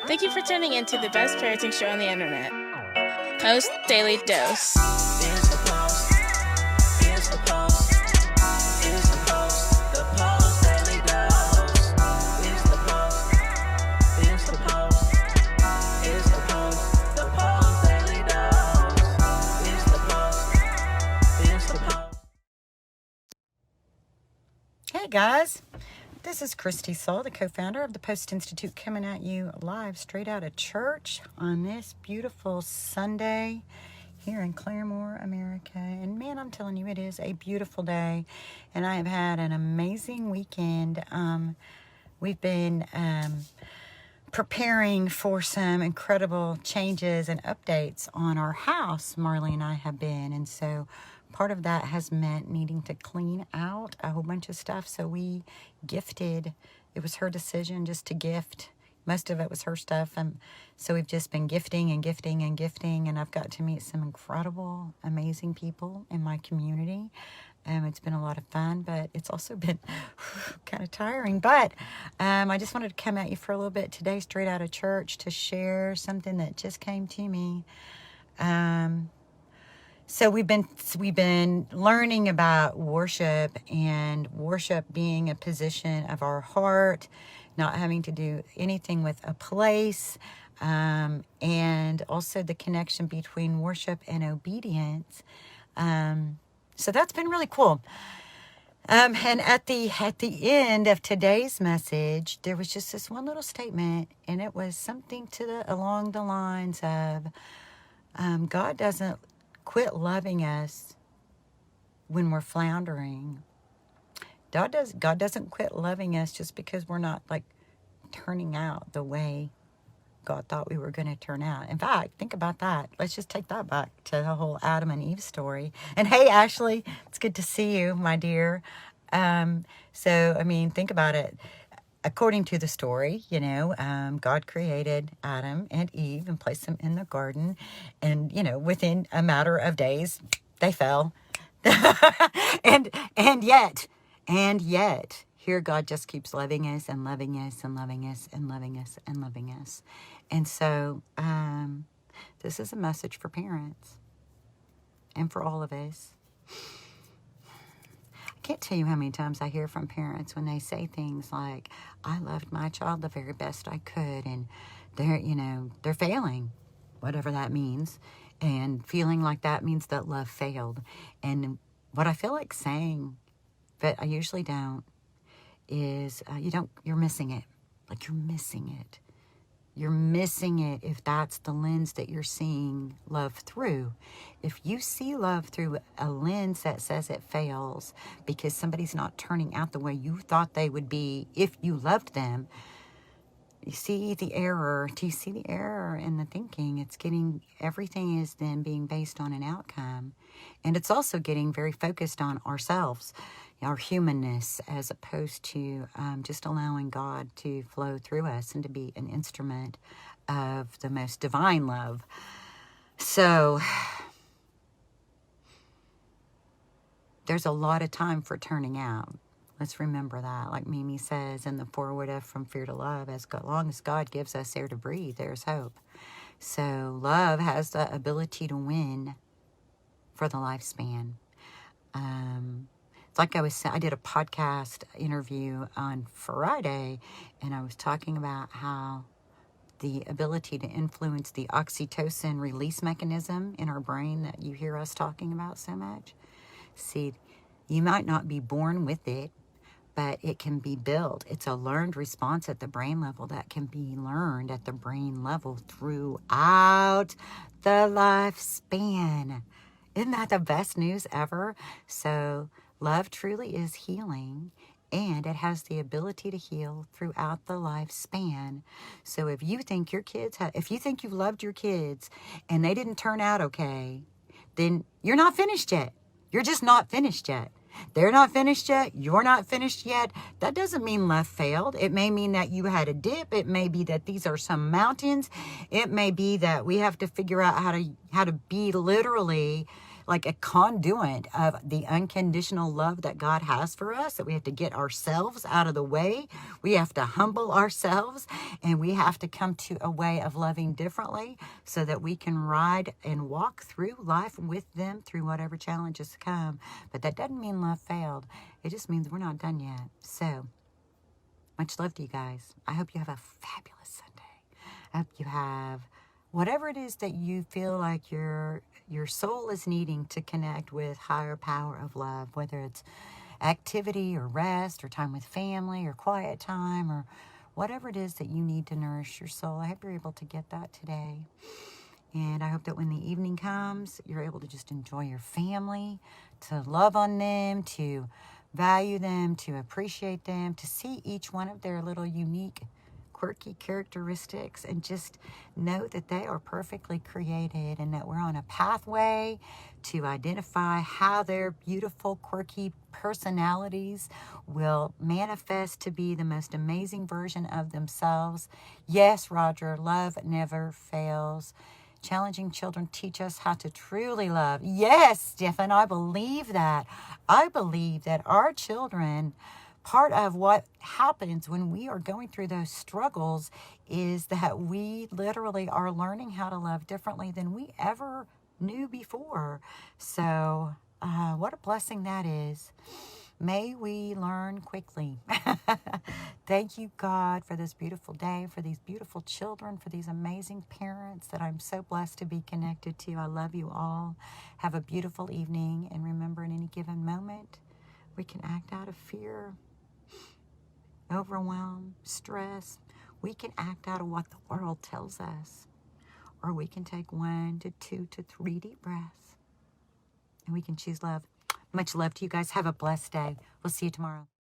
Thank you for tuning in to the best parenting show on the internet, Post Daily Dose. It's the Post. It's the Post. It's the Post. The Post Daily Dose. It's the Post. It's the Post. It's the Post. The Post Daily Dose. It's the Post. It's the Post. Hey guys, this is Kristi, Saul, the co-founder of the Post+Institute, coming at you live straight out of church on this beautiful Sunday here in Claremore, America. And man, I'm telling you, it is a beautiful day, and I have had an amazing weekend. We've been preparing for some incredible changes and updates on our house. Marley and I have been, and so part of that has meant needing to clean out a whole bunch of stuff. So we gifted. It was her decision just to gift. Most of it was her stuff. And so we've just been gifting and gifting and gifting. And I've got to meet some incredible, amazing people in my community. It's been a lot of fun, but it's also been kind of tiring. But I just wanted to come at you for a little bit today, straight out of church, to share something that just came to me. So we've been learning about worship, and worship being a position of our heart, not having to do anything with a place, and also the connection between worship and obedience. So that's been really cool. And at the end of today's message, there was just this one little statement, and it was something along the lines of, God doesn't quit loving us when we're floundering. God doesn't quit loving us just because we're not like turning out the way God thought we were going to turn out. In fact, think about that. Let's just take that back to the whole Adam and Eve story. And hey, Ashley, it's good to see you, my dear. Think about it. According to the story, God created Adam and Eve and placed them in the garden. And, within a matter of days, they fell. and yet, here God just keeps loving us and loving us and loving us and loving us and loving us. And so this is a message for parents and for all of us. I can't tell you how many times I hear from parents when they say things like, I loved my child the very best I could, and they're failing, whatever that means, and feeling like that means that love failed. And what I feel like saying, but I usually don't, is you're missing it. Like, you're missing it. You're missing it if that's the lens that you're seeing love through. If you see love through a lens that says it fails because somebody's not turning out the way you thought they would be if you loved them, you see the error. Do you see the error in the thinking? Everything is then being based on an outcome. And it's also getting very focused on ourselves, our humanness, as opposed to just allowing God to flow through us and to be an instrument of the most divine love. So there's a lot of time for turning out. Let's remember that. Like Mimi says in the foreword of From Fear to Love, as long as God gives us air to breathe, there's hope. So love has the ability to win for the lifespan. Like I did a podcast interview on Friday, and I was talking about how the ability to influence the oxytocin release mechanism in our brain that you hear us talking about so much. See, you might not be born with it, but it can be built. It's a learned response at the brain level that can be learned at the brain level throughout the lifespan. Isn't that the best news ever? So love truly is healing, and it has the ability to heal throughout the lifespan. So if you think if you think you've loved your kids and they didn't turn out okay, then you're not finished yet. You're just not finished yet. They're not finished yet. You're not finished yet. That doesn't mean love failed. It may mean that you had a dip. It may be that these are some mountains. It may be that we have to figure out how to be literally like a conduit of the unconditional love that God has for us, that we have to get ourselves out of the way. We have to humble ourselves, and we have to come to a way of loving differently so that we can ride and walk through life with them through whatever challenges come. But that doesn't mean love failed. It just means we're not done yet. So, much love to you guys. I hope you have a fabulous Sunday. I hope you have whatever it is that you feel like your soul is needing to connect with higher power of love, whether it's activity or rest or time with family or quiet time or whatever it is that you need to nourish your soul. I hope you're able to get that today. And I hope that when the evening comes, you're able to just enjoy your family, to love on them, to value them, to appreciate them, to see each one of their little unique, quirky characteristics, and just know that they are perfectly created and that we're on a pathway to identify how their beautiful, quirky personalities will manifest to be the most amazing version of themselves. Yes, Roger, love never fails. Challenging children teach us how to truly love. Yes, Stephen, I believe that. I believe that our children, part of what happens when we are going through those struggles is that we literally are learning how to love differently than we ever knew before. So, what a blessing that is. May we learn quickly. Thank you, God, for this beautiful day, for these beautiful children, for these amazing parents that I'm so blessed to be connected to. I love you all. Have a beautiful evening. And remember, in any given moment, we can act out of fear, overwhelm, stress. We can act out of what the world tells us. Or we can take 1 to 2 to 3 deep breaths. And we can choose love. Much love to you guys. Have a blessed day. We'll see you tomorrow.